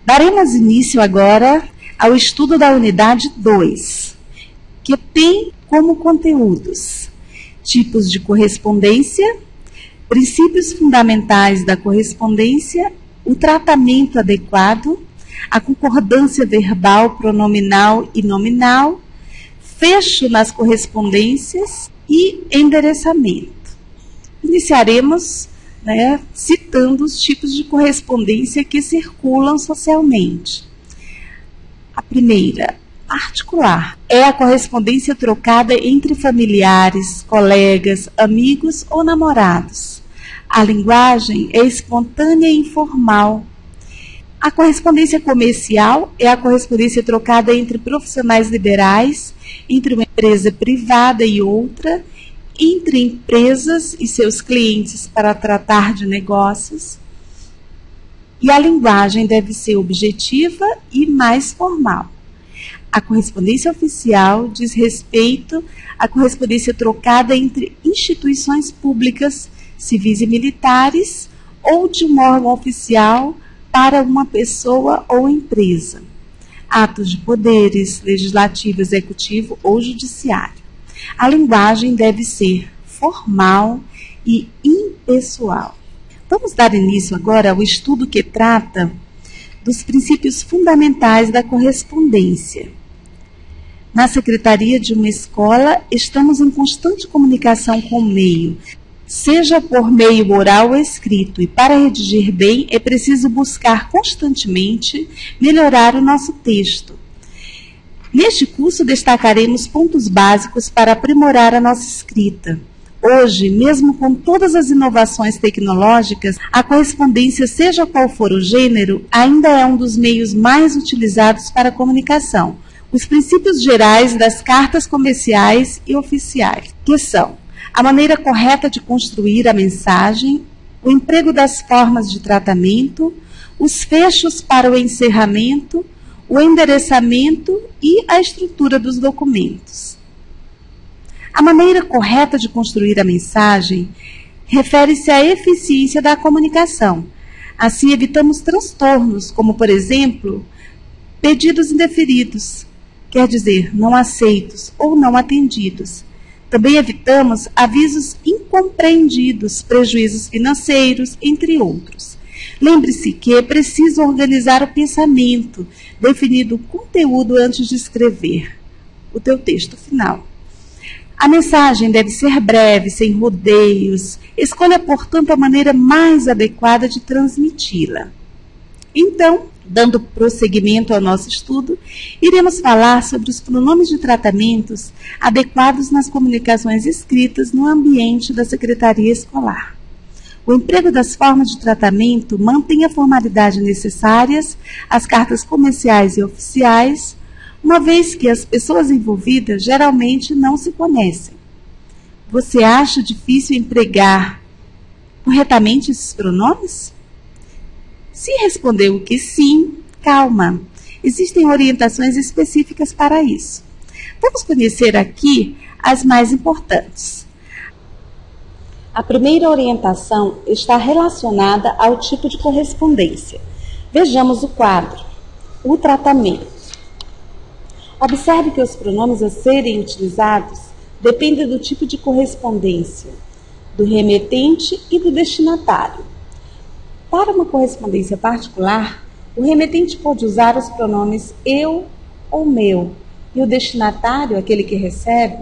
Daremos início agora ao estudo da unidade 2, que tem como conteúdos tipos de correspondência, princípios fundamentais da correspondência, o tratamento adequado, a concordância verbal, pronominal e nominal, fecho nas correspondências e endereçamento. Iniciaremos citando os tipos de correspondência que circulam socialmente. A primeira, particular, é a correspondência trocada entre familiares, colegas, amigos ou namorados. A linguagem é espontânea e informal. A correspondência comercial é a correspondência trocada entre profissionais liberais, entre uma empresa privada e outra, entre empresas e seus clientes para tratar de negócios. E a linguagem deve ser objetiva e mais formal. A correspondência oficial diz respeito à correspondência trocada entre instituições públicas, civis e militares, ou de um órgão oficial para uma pessoa ou empresa. Atos de poderes, legislativo, executivo ou judiciário. A linguagem deve ser formal e impessoal. Vamos dar início agora ao estudo que trata dos princípios fundamentais da correspondência. Na secretaria de uma escola, estamos em constante comunicação com o meio, seja por meio oral ou escrito, e para redigir bem é preciso buscar constantemente melhorar o nosso texto. Neste curso destacaremos pontos básicos para aprimorar a nossa escrita. Hoje, mesmo com todas as inovações tecnológicas, a correspondência, seja qual for o gênero, ainda é um dos meios mais utilizados para a comunicação. Os princípios gerais das cartas comerciais e oficiais, que são a maneira correta de construir a mensagem, o emprego das formas de tratamento, os fechos para o encerramento, o endereçamento e a estrutura dos documentos. A maneira correta de construir a mensagem refere-se à eficiência da comunicação. Assim, evitamos transtornos, como, por exemplo, pedidos indeferidos, quer dizer, não aceitos ou não atendidos. Também evitamos avisos incompreendidos, prejuízos financeiros, entre outros. Lembre-se que é preciso organizar o pensamento, definindo o conteúdo antes de escrever o teu texto final. A mensagem deve ser breve, sem rodeios. Escolha, portanto, a maneira mais adequada de transmiti-la. Então, dando prosseguimento ao nosso estudo, iremos falar sobre os pronomes de tratamentos adequados nas comunicações escritas no ambiente da secretaria escolar. O emprego das formas de tratamento mantém a formalidade necessárias às cartas comerciais e oficiais, uma vez que as pessoas envolvidas geralmente não se conhecem. Você acha difícil empregar corretamente esses pronomes? Se respondeu que sim, calma. Existem orientações específicas para isso. Vamos conhecer aqui as mais importantes. A primeira orientação está relacionada ao tipo de correspondência. Vejamos o quadro, o tratamento. Observe que os pronomes a serem utilizados dependem do tipo de correspondência, do remetente e do destinatário. Para uma correspondência particular, o remetente pode usar os pronomes eu ou meu, e o destinatário, aquele que recebe,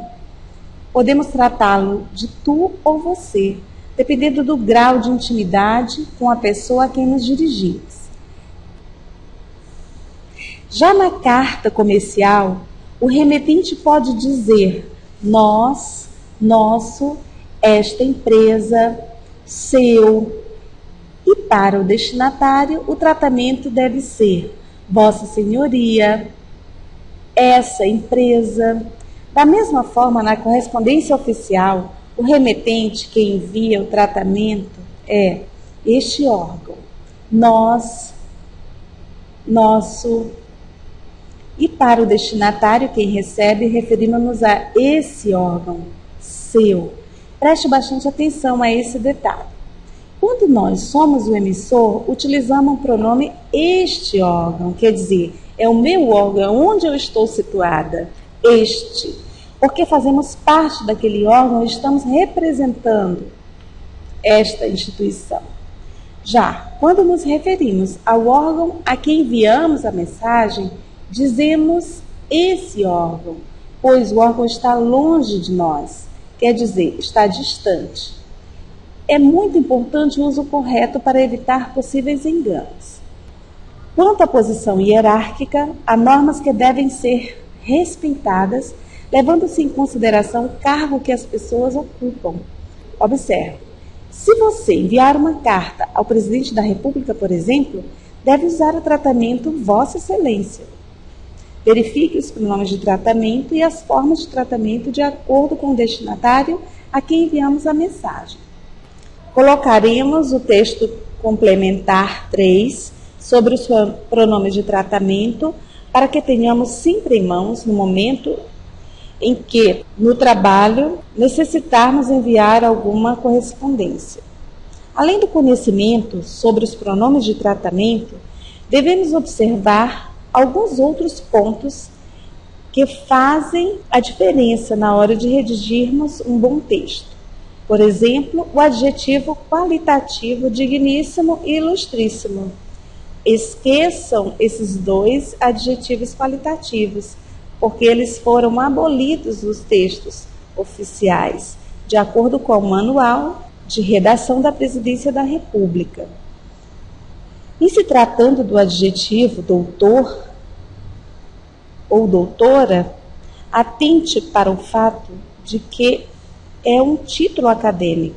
podemos tratá-lo de tu ou você, dependendo do grau de intimidade com a pessoa a quem nos dirigimos. Já na carta comercial, o remetente pode dizer nós, nosso, esta empresa, seu. E para o destinatário, o tratamento deve ser Vossa Senhoria, essa empresa. Da mesma forma, na correspondência oficial, o remetente que envia o tratamento é este órgão, nós, nosso. E para o destinatário, quem recebe, referimos-nos a esse órgão, seu. Preste bastante atenção a esse detalhe. Quando nós somos o emissor, utilizamos o pronome este órgão, quer dizer, é o meu órgão, onde eu estou situada, este, porque fazemos parte daquele órgão e estamos representando esta instituição. Já, quando nos referimos ao órgão a quem enviamos a mensagem, dizemos esse órgão, pois o órgão está longe de nós, quer dizer, está distante. É muito importante o uso correto para evitar possíveis enganos. Quanto à posição hierárquica, há normas que devem ser respeitadas, levando-se em consideração o cargo que as pessoas ocupam. Observe, se você enviar uma carta ao presidente da República, por exemplo, deve usar o tratamento Vossa Excelência. Verifique os pronomes de tratamento e as formas de tratamento de acordo com o destinatário a quem enviamos a mensagem. Colocaremos o texto complementar 3 sobre os pronomes de tratamento para que tenhamos sempre em mãos no momento em que, no trabalho, necessitarmos enviar alguma correspondência. Além do conhecimento sobre os pronomes de tratamento, devemos observar alguns outros pontos que fazem a diferença na hora de redigirmos um bom texto. Por exemplo, o adjetivo qualitativo digníssimo e ilustríssimo. Esqueçam esses dois adjetivos qualitativos, porque eles foram abolidos dos textos oficiais, de acordo com o Manual de Redação da Presidência da República. Em se tratando do adjetivo doutor ou doutora, atente para o fato de que é um título acadêmico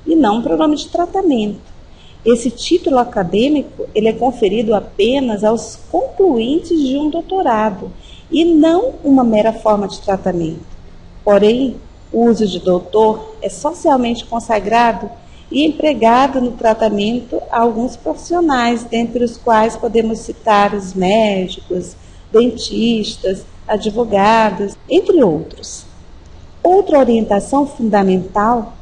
e não um pronome de tratamento. Esse título acadêmico ele é conferido apenas aos concluintes de um doutorado e não uma mera forma de tratamento. Porém, o uso de doutor é socialmente consagrado e empregado no tratamento a alguns profissionais, dentre os quais podemos citar os médicos, dentistas, advogados, entre outros. Outra orientação fundamental,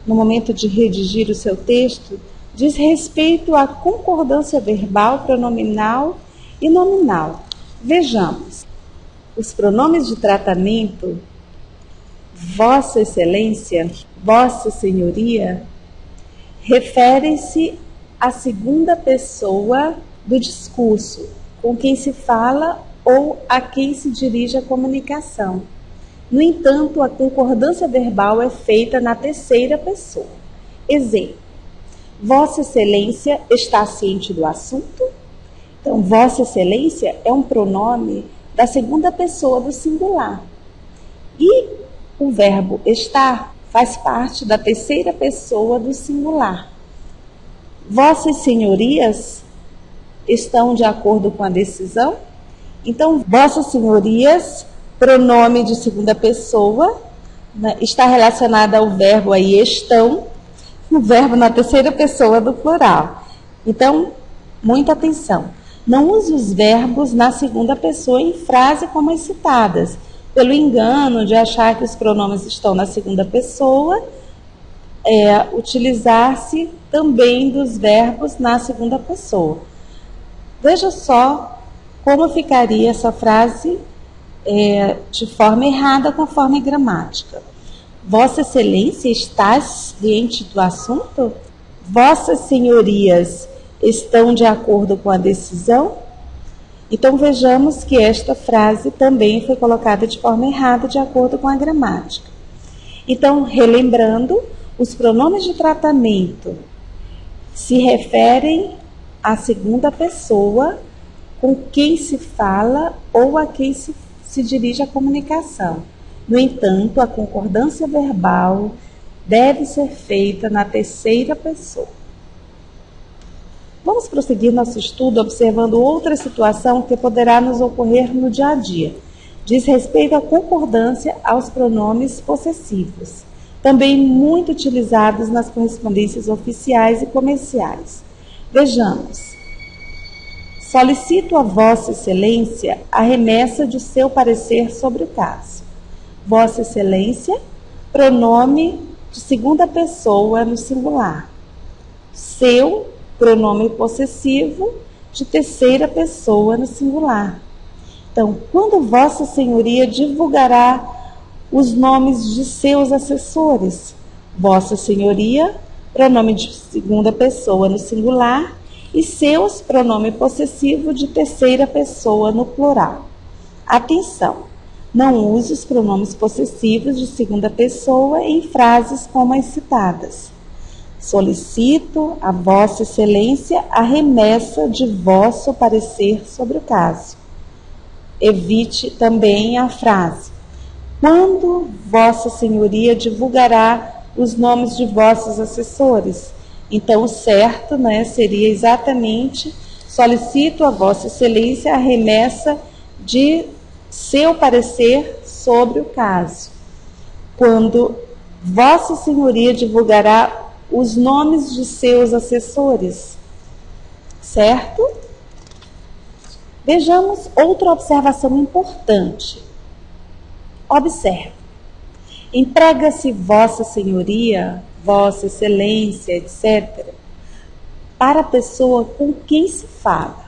no momento de redigir o seu texto, diz respeito à concordância verbal, pronominal e nominal. Vejamos, os pronomes de tratamento, Vossa Excelência, Vossa Senhoria, referem-se à segunda pessoa do discurso, com quem se fala ou a quem se dirige a comunicação. No entanto, a concordância verbal é feita na terceira pessoa. Exemplo, Vossa Excelência está ciente do assunto? Então, Vossa Excelência é um pronome da segunda pessoa do singular. E o verbo estar faz parte da terceira pessoa do singular. Vossas Senhorias estão de acordo com a decisão? Então, Vossas Senhorias, pronome de segunda pessoa, né, está relacionado ao verbo aí estão, o verbo na terceira pessoa do plural. Então, muita atenção. Não use os verbos na segunda pessoa em frase como as citadas, pelo engano de achar que os pronomes estão na segunda pessoa, utilizar-se também dos verbos na segunda pessoa. Veja só como ficaria essa frase de forma errada com a forma gramática. Vossa Excelência está ciente do assunto? Vossas Senhorias estão de acordo com a decisão? Então vejamos que esta frase também foi colocada de forma errada de acordo com a gramática. Então, relembrando, os pronomes de tratamento se referem à segunda pessoa com quem se fala ou a quem se dirige a comunicação. No entanto, a concordância verbal deve ser feita na terceira pessoa. Vamos prosseguir nosso estudo observando outra situação que poderá nos ocorrer no dia a dia. Diz respeito à concordância aos pronomes possessivos, também muito utilizados nas correspondências oficiais e comerciais. Vejamos. Solicito a Vossa Excelência a remessa de seu parecer sobre o caso. Vossa Excelência, pronome de segunda pessoa no singular. seu, pronome possessivo de terceira pessoa no singular. Então, quando Vossa Senhoria divulgará os nomes de seus assessores? Vossa Senhoria, pronome de segunda pessoa no singular, e seus, pronome possessivo de terceira pessoa no plural. Atenção! Não use os pronomes possessivos de segunda pessoa em frases como as citadas. Solicito a Vossa Excelência a remessa de vosso parecer sobre o caso. Evite também a frase: quando Vossa Senhoria divulgará os nomes de vossos assessores? Então, o certo, seria exatamente: solicito a Vossa Excelência a remessa de seu parecer sobre o caso. Quando Vossa Senhoria divulgará os nomes de seus assessores, certo? Vejamos outra observação importante. Observe. Emprega-se Vossa Senhoria, Vossa Excelência, etc., para a pessoa com quem se fala.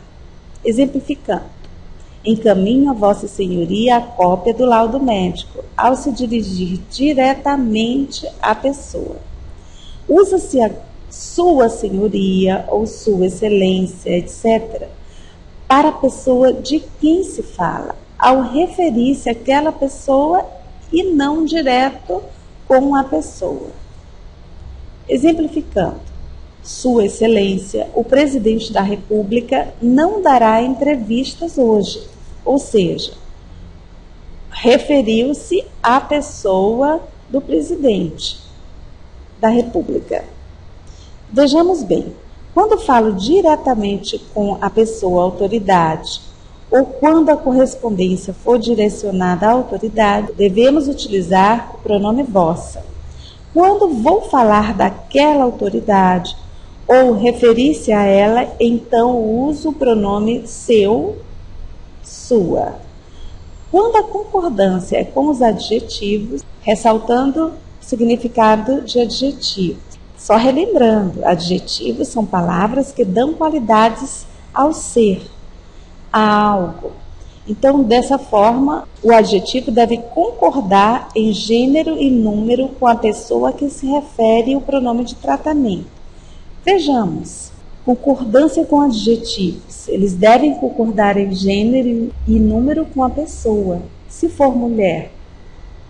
Exemplificando. Encaminho a Vossa Senhoria a cópia do laudo médico, ao se dirigir diretamente à pessoa. Usa-se a Sua Senhoria ou Sua Excelência, etc., para a pessoa de quem se fala, ao referir-se àquela pessoa e não direto com a pessoa. Exemplificando, Sua Excelência, o Presidente da República não dará entrevistas hoje, ou seja, referiu-se à pessoa do Presidente da República. Vejamos bem, quando falo diretamente com a pessoa, a autoridade, ou quando a correspondência for direcionada à autoridade, devemos utilizar o pronome vossa. Quando vou falar daquela autoridade ou referir-se a ela, então uso o pronome seu, sua. Quando a concordância é com os adjetivos, ressaltando o significado de adjetivo. Só relembrando, adjetivos são palavras que dão qualidades ao ser, a algo. Então, dessa forma, o adjetivo deve concordar em gênero e número com a pessoa a que se refere o pronome de tratamento. Vejamos, concordância com adjetivos. Eles devem concordar em gênero e número com a pessoa. Se for mulher,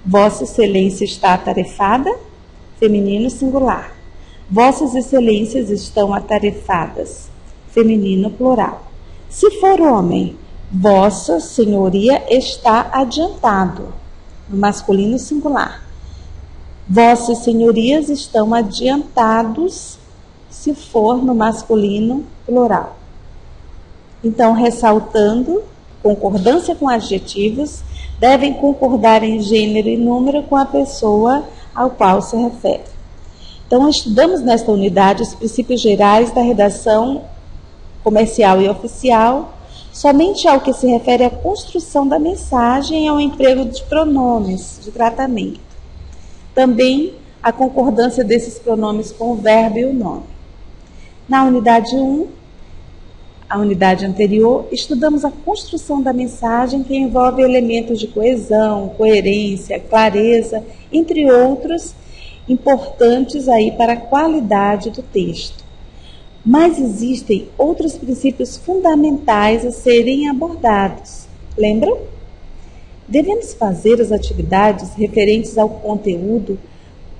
Vossa Excelência está atarefada? Feminino singular. Vossas Excelências estão atarefadas? Feminino plural. Se for homem, Vossa Senhoria está adiantado, no masculino singular. Vossas Senhorias estão adiantados, se for no masculino plural. Então, ressaltando, concordância com adjetivos, devem concordar em gênero e número com a pessoa ao qual se refere. Então, estudamos nesta unidade os princípios gerais da redação comercial e oficial, somente ao que se refere à construção da mensagem e ao emprego de pronomes de tratamento. Também a concordância desses pronomes com o verbo e o nome. Na unidade 1, a unidade anterior, estudamos a construção da mensagem, que envolve elementos de coesão, coerência, clareza, entre outros, importantes aí para a qualidade do texto. Mas existem outros princípios fundamentais a serem abordados. Lembram? Devemos fazer as atividades referentes ao conteúdo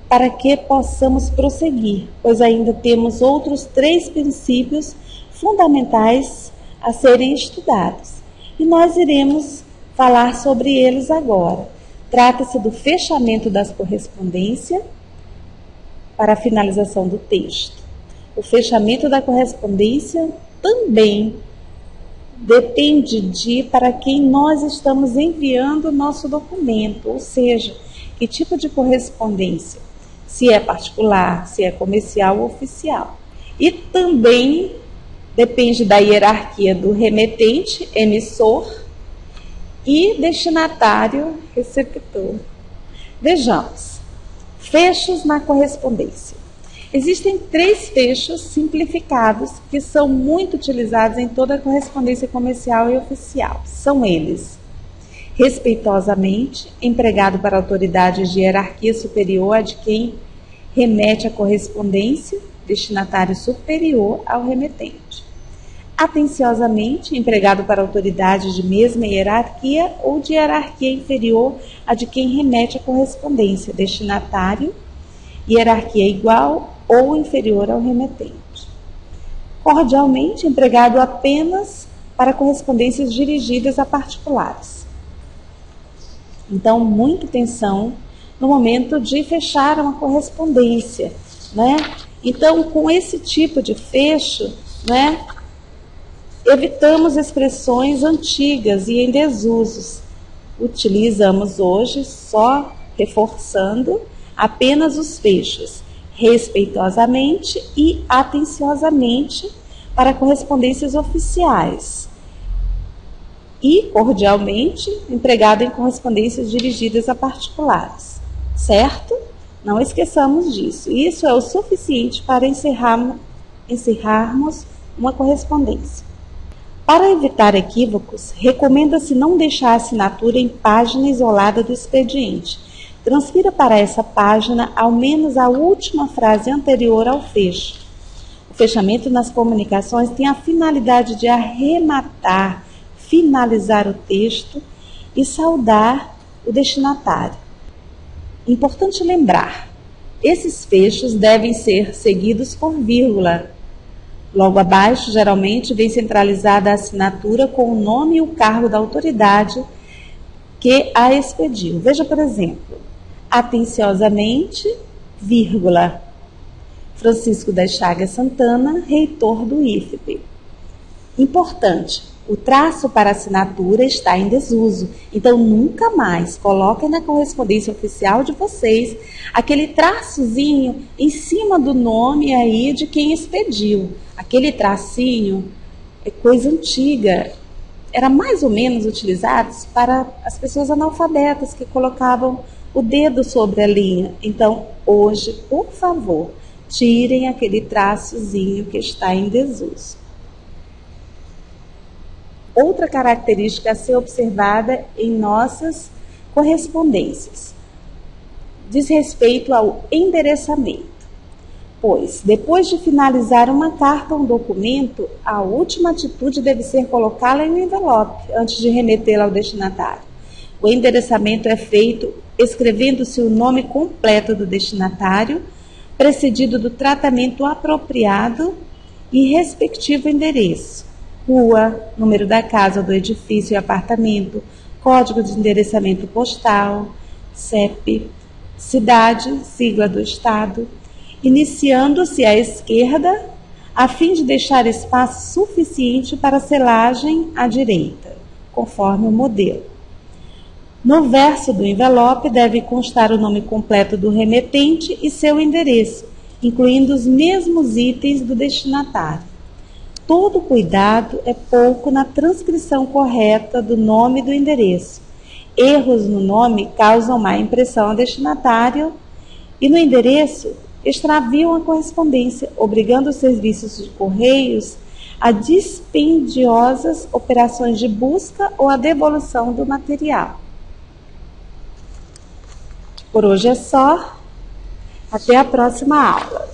para que possamos prosseguir, pois ainda temos outros 3 princípios fundamentais a serem estudados. E nós iremos falar sobre eles agora. Trata-se do fechamento das correspondências para a finalização do texto. O fechamento da correspondência também depende de para quem nós estamos enviando o nosso documento, ou seja, que tipo de correspondência, se é particular, se é comercial ou oficial. E também depende da hierarquia do remetente, emissor, e destinatário, receptor. Vejamos, fechos na correspondência. Existem 3 fechos simplificados que são muito utilizados em toda a correspondência comercial e oficial. São eles: respeitosamente, empregado para autoridades de hierarquia superior a de quem remete a correspondência, destinatário superior ao remetente. Atenciosamente, empregado para autoridades de mesma hierarquia ou de hierarquia inferior a de quem remete a correspondência, destinatário, hierarquia igual ou inferior ao remetente. Cordialmente, empregado apenas para correspondências dirigidas a particulares. Então, muita atenção no momento de fechar uma correspondência, né? Então, com esse tipo de fecho, né, evitamos expressões antigas e em desusos. Utilizamos hoje, só reforçando, apenas os fechos respeitosamente e atenciosamente para correspondências oficiais e cordialmente empregado em correspondências dirigidas a particulares, certo? Não esqueçamos disso. Isso é o suficiente para encerrarmos uma correspondência. Para evitar equívocos, recomenda-se não deixar a assinatura em página isolada do expediente. Transfira para essa página ao menos a última frase anterior ao fecho. O fechamento nas comunicações tem a finalidade de arrematar, finalizar o texto e saudar o destinatário. Importante lembrar, esses fechos devem ser seguidos por vírgula. Logo abaixo, geralmente, vem centralizada a assinatura com o nome e o cargo da autoridade que a expediu. Veja, por exemplo, atenciosamente, vírgula, Francisco das Chagas Santana, reitor do IFP. Importante, o traço para assinatura está em desuso, então nunca mais coloquem na correspondência oficial de vocês aquele traçozinho em cima do nome aí de quem expediu. Aquele tracinho é coisa antiga, era mais ou menos utilizado para as pessoas analfabetas que colocavam o dedo sobre a linha. Então, hoje, por favor, tirem aquele traçozinho que está em desuso. Outra característica a ser observada em nossas correspondências diz respeito ao endereçamento. Pois, depois de finalizar uma carta ou um documento, a última atitude deve ser colocá-la em um envelope antes de remetê-la ao destinatário. O endereçamento é feito escrevendo-se o nome completo do destinatário, precedido do tratamento apropriado e respectivo endereço. Rua, número da casa, do edifício e apartamento, código de endereçamento postal, CEP, cidade, sigla do estado, iniciando-se à esquerda, a fim de deixar espaço suficiente para selagem à direita, conforme o modelo. No verso do envelope deve constar o nome completo do remetente e seu endereço, incluindo os mesmos itens do destinatário. Todo cuidado é pouco na transcrição correta do nome e do endereço. Erros no nome causam má impressão ao destinatário e no endereço extraviam a correspondência, obrigando os serviços de correios a dispendiosas operações de busca ou a devolução do material. Por hoje é só. Até a próxima aula.